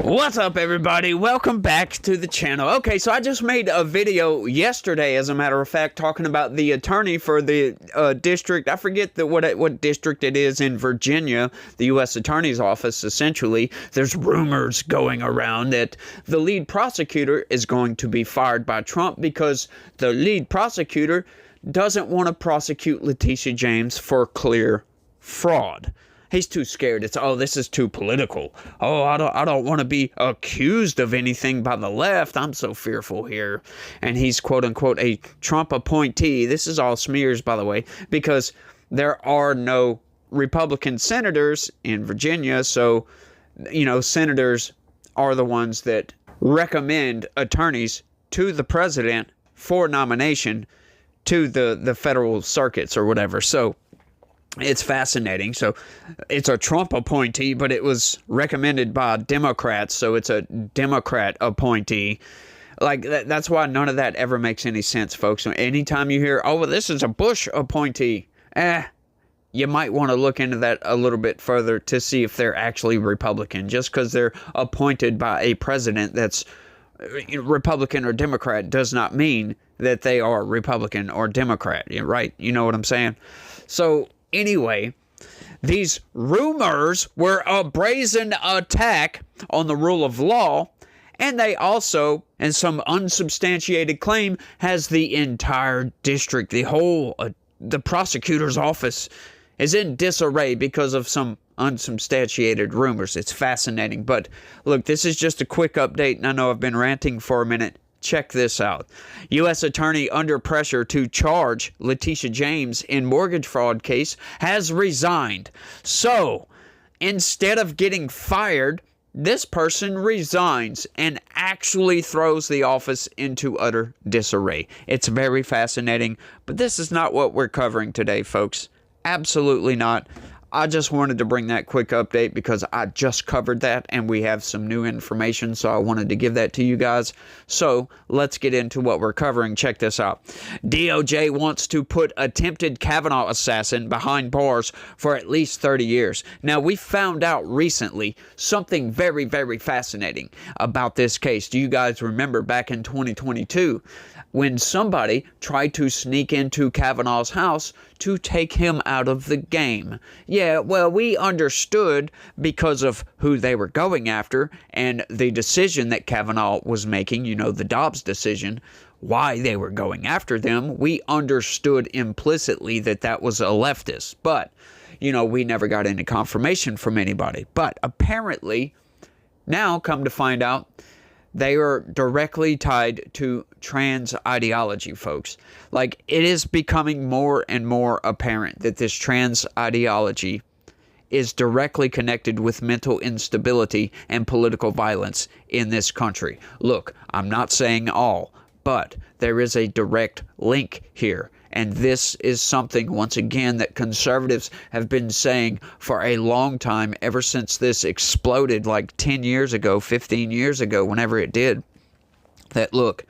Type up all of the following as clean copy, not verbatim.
What's up, everybody? Welcome back to the channel. Okay, so I just made a video yesterday, as a matter of fact, talking about the attorney for the district. I forget what district it is in Virginia, the U.S. Attorney's Office, essentially. There's rumors going around that the lead prosecutor is going to be fired by Trump because the lead prosecutor doesn't want to prosecute Letitia James for clear fraud. He's too scared. This is too political. I don't want to be accused of anything by the left. I'm so fearful here. And he's, quote unquote, a Trump appointee. This is all smears, by the way, because there are no Republican senators in Virginia. So, senators are the ones that recommend attorneys to the president for nomination to the federal circuits or whatever. So, it's fascinating. So it's a Trump appointee, but it was recommended by Democrats, so it's a Democrat appointee. Like, that's why none of that ever makes any sense, folks. Anytime you hear, oh, well, this is a Bush appointee, you might want to look into that a little bit further to see if they're actually Republican. Just because they're appointed by a president that's Republican or Democrat does not mean that they are Republican or Democrat, right? You know what I'm saying? So anyway, these rumors were a brazen attack on the rule of law, and they also, and some unsubstantiated claim, has the entire district, the prosecutor's office is in disarray because of some unsubstantiated rumors. It's fascinating. But look, this is just a quick update, and I know I've been ranting for a minute. Check this out. U.S. attorney under pressure to charge Letitia James in mortgage fraud case has resigned. So, instead of getting fired, this person resigns and actually throws the office into utter disarray. It's very fascinating, but this is not what we're covering today, folks. Absolutely not. I just wanted to bring that quick update because I just covered that and we have some new information, so I wanted to give that to you guys. So let's get into what we're covering. Check this out. DOJ wants to put attempted Kavanaugh assassin behind bars for at least 30 years. Now, we found out recently something very, very fascinating about this case. Do you guys remember back in 2022 when somebody tried to sneak into Kavanaugh's house to take him out of the game? Yeah, well, we understood because of who they were going after and the decision that Kavanaugh was making, the Dobbs decision, why they were going after them. We understood implicitly that that was a leftist. But, we never got any confirmation from anybody. But apparently, now come to find out, they are directly tied to trans ideology, folks. Like, it is becoming more and more apparent that this trans ideology is directly connected with mental instability and political violence in this country. Look, I'm not saying all, but there is a direct link here. And this is something, once again, that conservatives have been saying for a long time, ever since this exploded like 10 years ago, 15 years ago, whenever it did, that, look,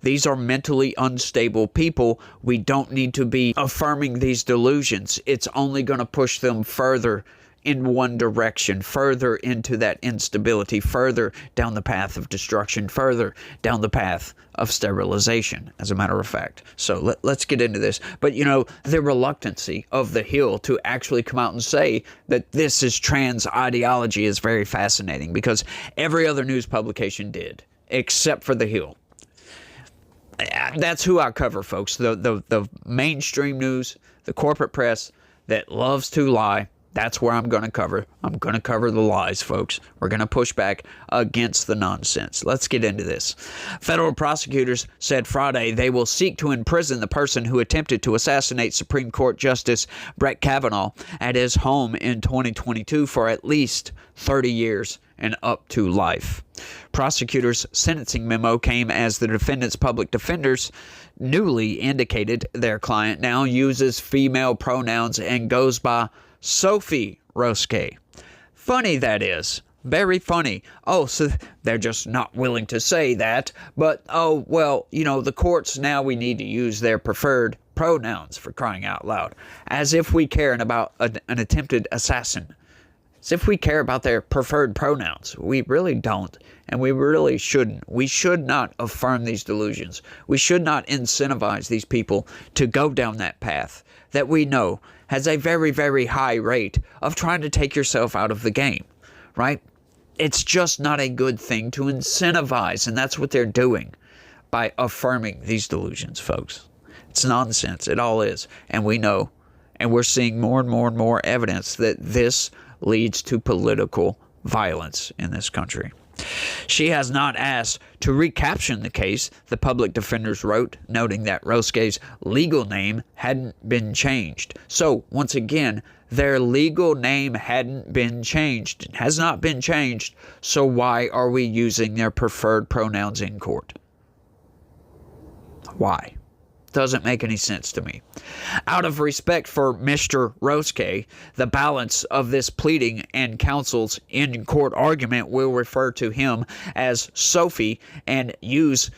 these are mentally unstable people. We don't need to be affirming these delusions. It's only going to push them further in one direction, further into that instability, further down the path of destruction, further down the path of sterilization, as a matter of fact. So let's get into this. But, the reluctancy of the Hill to actually come out and say that this is trans ideology is very fascinating, because every other news publication did, except for the Hill. That's who I cover, folks. The mainstream news, the corporate press that loves to lie. That's where I'm going to cover. I'm going to cover the lies, folks. We're going to push back against the nonsense. Let's get into this. Federal prosecutors said Friday they will seek to imprison the person who attempted to assassinate Supreme Court Justice Brett Kavanaugh at his home in 2022 for at least 30 years and up to life. Prosecutors' sentencing memo came as the defendant's public defenders newly indicated their client now uses female pronouns and goes by Sophie Roske. Funny, that is. Very funny. Oh, so they're just not willing to say that. But, the courts now, we need to use their preferred pronouns, for crying out loud. As if we care about an attempted assassin. as if we care about their preferred pronouns. We really don't, and we really shouldn't. We should not affirm these delusions. We should not incentivize these people to go down that path that we know has a very, very high rate of trying to take yourself out of the game, right? It's just not a good thing to incentivize, and that's what they're doing by affirming these delusions, folks. It's nonsense. It all is, and we know, and we're seeing more and more and more evidence that this leads to political violence in this country. She has not asked to recaption the case, the public defenders wrote, noting that Roskay's legal name hadn't been changed. So, once again, their legal name hadn't been changed. It has not been changed, so why are we using their preferred pronouns in court? Why? Doesn't make any sense to me. Out of respect for Mr. Roskay, the balance of this pleading and counsel's in-court argument will refer to him as Sophie and use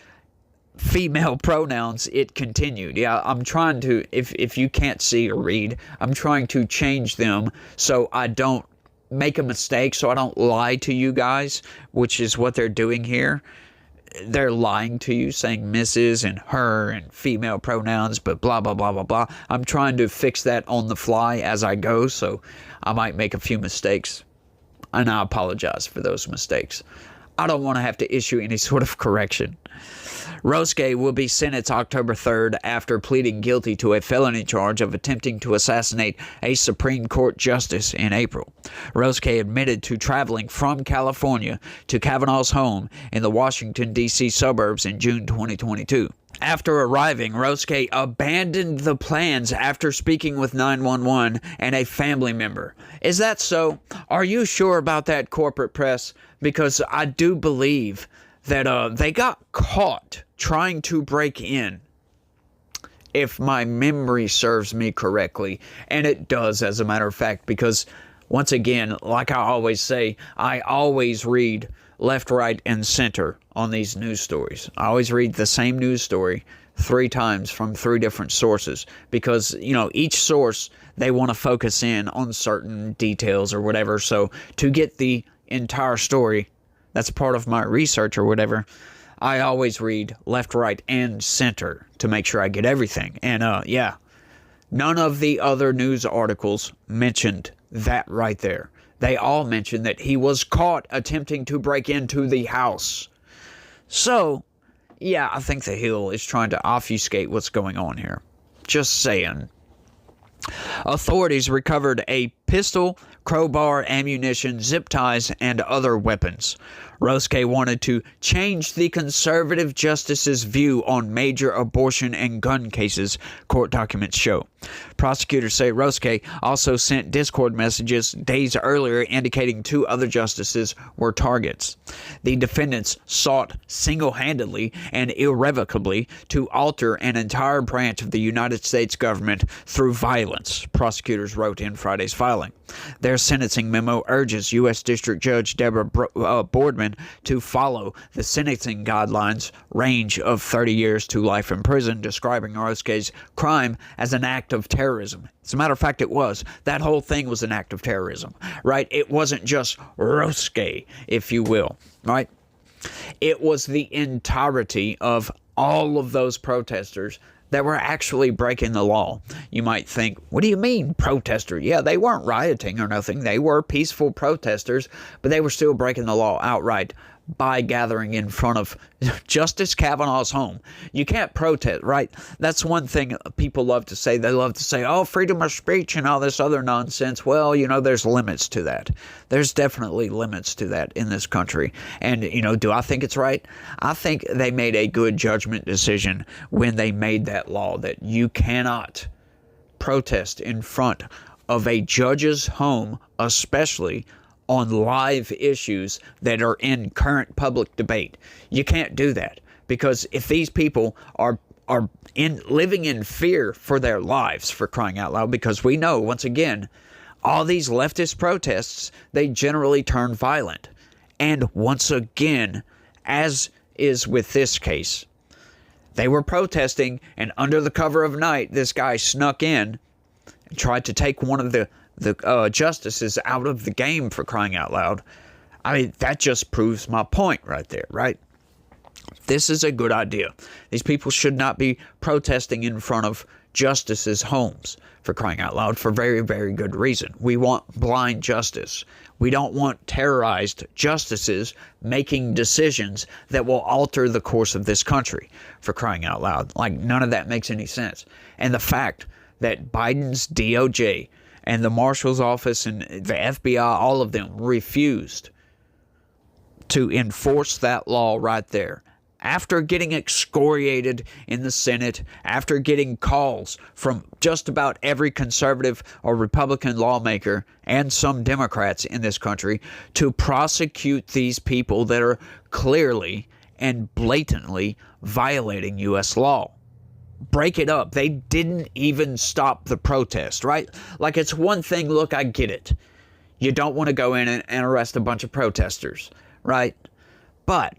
female pronouns. It continued. Yeah, I'm trying to, if you can't see or read, I'm trying to change them so I don't make a mistake, so I don't lie to you guys, which is what they're doing here. They're lying to you, saying Mrs. and her and female pronouns, but blah, blah, blah, blah, blah. I'm trying to fix that on the fly as I go, so I might make a few mistakes, and I apologize for those mistakes. I don't want to have to issue any sort of correction. Roskay will be sentenced October 3rd after pleading guilty to a felony charge of attempting to assassinate a Supreme Court justice in April. Roskay admitted to traveling from California to Kavanaugh's home in the Washington, D.C. suburbs in June 2022. After arriving, Roskay abandoned the plans after speaking with 911 and a family member. Is that so? Are you sure about that, corporate press? Because I do believe that they got caught trying to break in, if my memory serves me correctly. And it does, as a matter of fact, because, once again, like I always say, I always read left, right, and center on these news stories. I always read the same news story 3 times from 3 different sources because, you know, each source, they want to focus in on certain details or whatever. So to get the entire story, that's part of my research or whatever, I always read left, right, and center to make sure I get everything. And yeah, none of the other news articles mentioned that right there. They all mentioned that he was caught attempting to break into the house. So, yeah, I think the Hill is trying to obfuscate what's going on here. Just saying. Authorities recovered a pistol, crowbar, ammunition, zip ties, and other weapons. Roskay wanted to change the conservative justice's view on major abortion and gun cases, court documents show. Prosecutors say Roskay also sent Discord messages days earlier indicating 2 other justices were targets. The defendants sought single-handedly and irrevocably to alter an entire branch of the United States government through violence, prosecutors wrote in Friday's filing. Their sentencing memo urges U.S. District Judge Deborah Boardman to follow the sentencing guidelines range of 30 years to life in prison, describing Roskay's crime as an act of terrorism. As a matter of fact, it was. That whole thing was an act of terrorism, right? It wasn't just Roskay, if you will, right? It was the entirety of all of those protesters that were actually breaking the law. You might think, what do you mean, protester? Yeah, they weren't rioting or nothing. They were peaceful protesters, but they were still breaking the law outright by gathering in front of Justice Kavanaugh's home. You can't protest, right? That's one thing people love to say. They love to say, oh, freedom of speech and all this other nonsense. Well, you know, there's limits to that. There's definitely limits to that in this country. And, you know, do I think it's right? I think they made a good judgment decision when they made that law that you cannot protest in front of a judge's home, especially on live issues that are in current public debate. You can't do that, because if these people are living in fear for their lives, for crying out loud, because we know, once again, all these leftist protests, they generally turn violent. And once again, as is with this case, they were protesting, and under the cover of night, this guy snuck in and tried to take one of the the justices out of the game, for crying out loud. I mean, that just proves my point right there, right? This is a good idea. These people should not be protesting in front of justices' homes, for crying out loud, for very, very good reason. We want blind justice. We don't want terrorized justices making decisions that will alter the course of this country, for crying out loud. Like, none of that makes any sense. And the fact that Biden's DOJ and the Marshal's office and the FBI, all of them refused to enforce that law right there. After getting excoriated in the Senate, after getting calls from just about every conservative or Republican lawmaker and some Democrats in this country to prosecute these people that are clearly and blatantly violating U.S. law. Break it up. They didn't even stop the protest, right? Like, it's one thing, look, I get it. You don't want to go in and arrest a bunch of protesters, right? But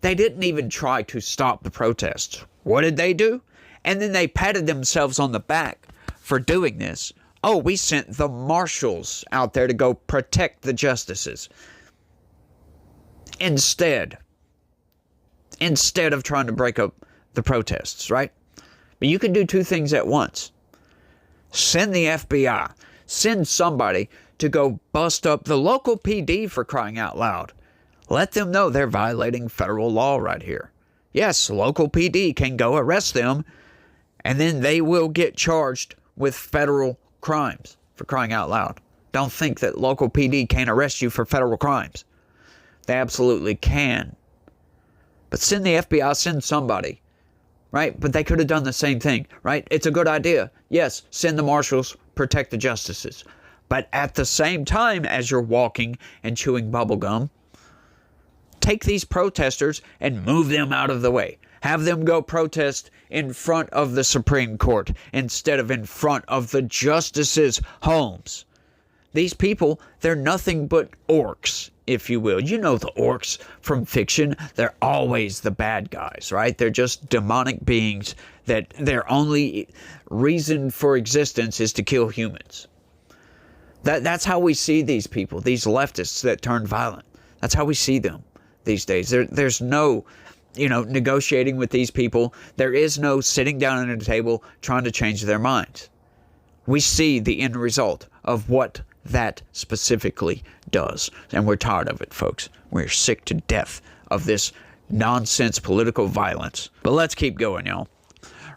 they didn't even try to stop the protests. What did they do? And then they patted themselves on the back for doing this. Oh, we sent the marshals out there to go protect the justices. Instead of trying to break up the protests, right? But you can do two things at once. Send the FBI. Send somebody to go bust up the local PD, for crying out loud. Let them know they're violating federal law right here. Yes, local PD can go arrest them, and then they will get charged with federal crimes, for crying out loud. Don't think that local PD can't arrest you for federal crimes. They absolutely can. But send the FBI, send somebody, right? But they could have done the same thing, right? It's a good idea. Yes, send the marshals, protect the justices. But at the same time as you're walking and chewing bubble gum, take these protesters and move them out of the way. Have them go protest in front of the Supreme Court instead of in front of the justices' homes. These people, they're nothing but orcs, if you will. You know the orcs from fiction. They're always the bad guys, right? They're just demonic beings that their only reason for existence is to kill humans. That's how we see these people, these leftists that turn violent. That's how we see them these days. There's no, negotiating with these people. There is no sitting down at a table trying to change their minds. We see the end result of what that specifically does. And we're tired of it, folks. We're sick to death of this nonsense political violence. But let's keep going, y'all.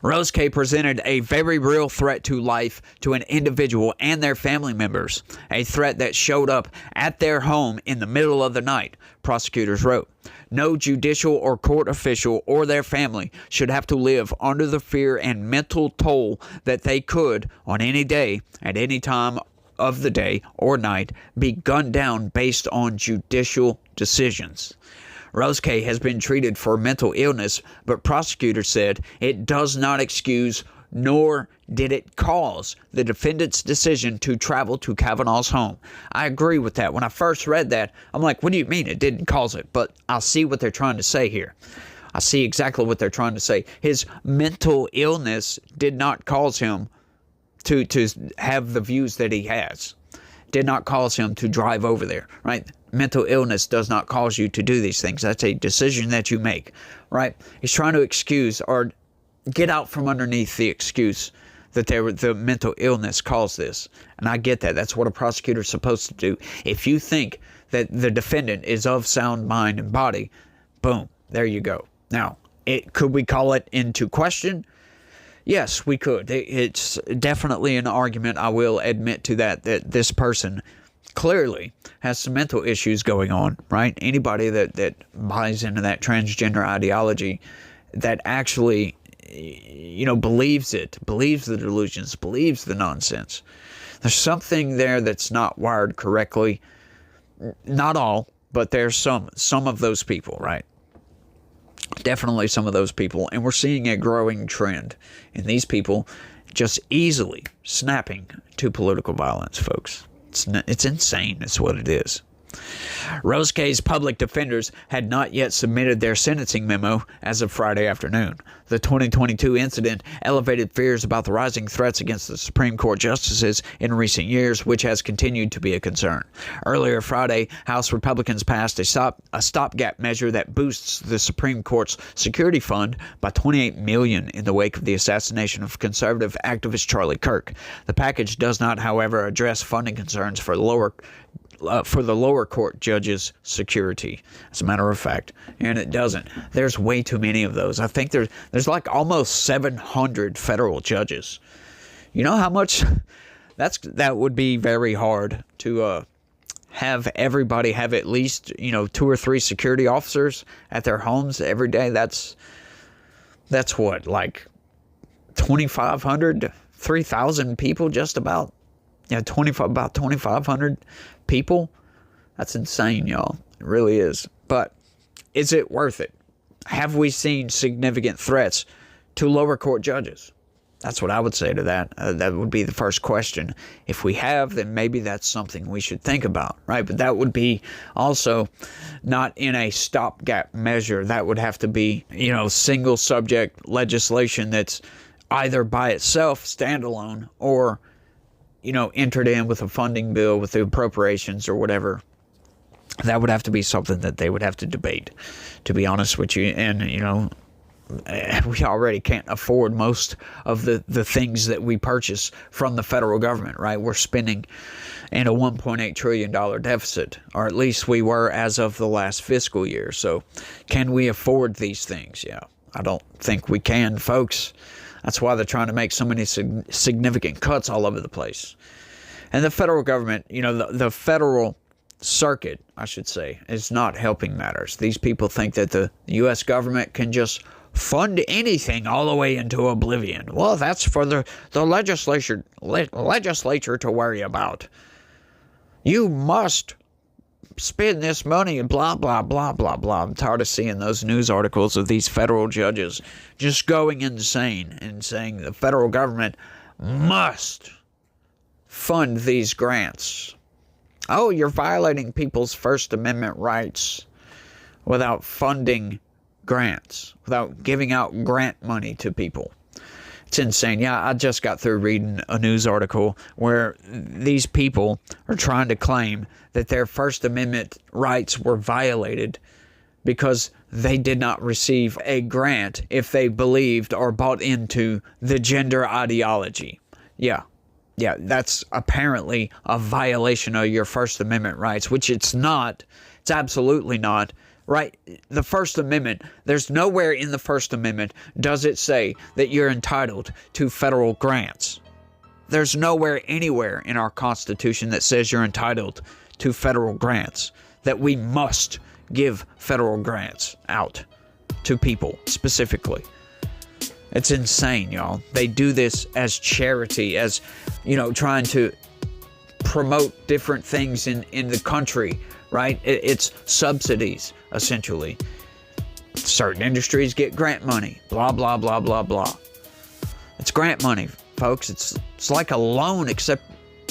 Rose K presented a very real threat to life to an individual and their family members, a threat that showed up at their home in the middle of the night, prosecutors wrote. No judicial or court official or their family should have to live under the fear and mental toll that they could, on any day, at any time of the day or night, be gunned down based on judicial decisions. Rose K has been treated for mental illness, but prosecutors said it does not excuse nor did it cause the defendant's decision to travel to Kavanaugh's home. I agree with that. When I first read that, I'm like, what do you mean it didn't cause it? But I see what they're trying to say here. I see exactly what they're trying to say. His mental illness did not cause him to have the views that he has. Did not cause him to drive over there, right? Mental illness does not cause you to do these things. That's a decision that you make, right? He's trying to excuse or get out from underneath the excuse that the mental illness caused this. And I get that. That's what a prosecutor is supposed to do. If you think that the defendant is of sound mind and body, boom, there you go. Now, could we call it into question? Yes, we could. It's definitely an argument, I will admit to that this person clearly has some mental issues going on, right? Anybody that buys into that transgender ideology, that actually, believes the delusions, believes the nonsense. There's something there that's not wired correctly. Not all, but there's some of those people, right? Definitely some of those people. And we're seeing a growing trend in these people just easily snapping to political violence, folks. It's insane. It's what it is. Rose K's public defenders had not yet submitted their sentencing memo as of Friday afternoon. The 2022 incident elevated fears about the rising threats against the Supreme Court justices in recent years, which has continued to be a concern. Earlier Friday, House Republicans passed a stopgap measure that boosts the Supreme Court's security fund by $28 million in the wake of the assassination of conservative activist Charlie Kirk. The package does not, however, address funding concerns for the lower court judges' security, as a matter of fact, and it doesn't. There's way too many of those. I think there's like almost 700 federal judges. You know how much that would be very hard to have everybody have at least 2 or 3 security officers at their homes every day. That's what, like 2,500, 3,000 people, just about. Yeah, about 2,500 people. That's insane, y'all. It really is. But is it worth it? Have we seen significant threats to lower court judges? That's what I would say to that. That would be the first question. If we have, then maybe that's something we should think about, right? But that would be also not in a stopgap measure. That would have to be, single subject legislation that's either by itself, standalone, or entered in with a funding bill with the appropriations or whatever. That would have to be something that they would have to debate, to be honest with you. And, we already can't afford most of the things that we purchase from the federal government, right? We're spending in a $1.8 trillion deficit, or at least we were as of the last fiscal year. So can we afford these things? Yeah, I don't think we can, folks. That's why they're trying to make so many significant cuts all over the place. And the federal government, the federal circuit, I should say, is not helping matters. These people think that the U.S. government can just fund anything all the way into oblivion. Well, that's for the legislature to worry about. You must spend this money and blah, blah, blah, blah, blah. I'm tired of seeing those news articles of these federal judges just going insane and saying the federal government must fund these grants. Oh, you're violating people's First Amendment rights without funding grants, without giving out grant money to people. It's insane. Yeah, I just got through reading a news article where these people are trying to claim that their First Amendment rights were violated because they did not receive a grant if they believed or bought into the gender ideology. Yeah, that's apparently a violation of your First Amendment rights, which it's not. It's absolutely not. Right? The First Amendment, there's nowhere in the First Amendment does it say that you're entitled to federal grants. There's nowhere anywhere in our Constitution that says you're entitled to federal grants, that we must give federal grants out to people specifically. It's insane, y'all. They do this as charity, as, trying to promote different things in the country, right? It's subsidies, essentially. Certain industries get grant money, blah, blah, blah, blah, blah. It's grant money, folks. It's like a loan, except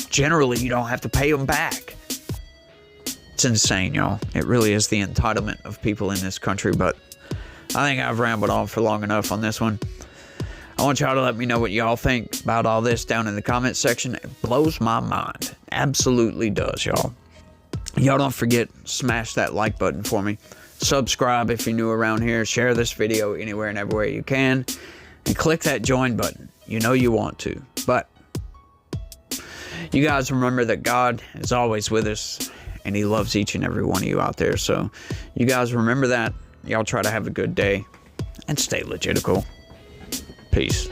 generally you don't have to pay them back. It's insane, y'all. It really is the entitlement of people in this country, but I think I've rambled on for long enough on this one. I want y'all to let me know what y'all think about all this down in the comments section. It blows my mind. Absolutely does, y'all. Y'all don't forget, smash that like button for me. Subscribe if you're new around here. Share this video anywhere and everywhere you can. And click that join button. You know you want to. But you guys remember that God is always with us. And He loves each and every one of you out there. So you guys remember that. Y'all try to have a good day. And stay legitical. Peace.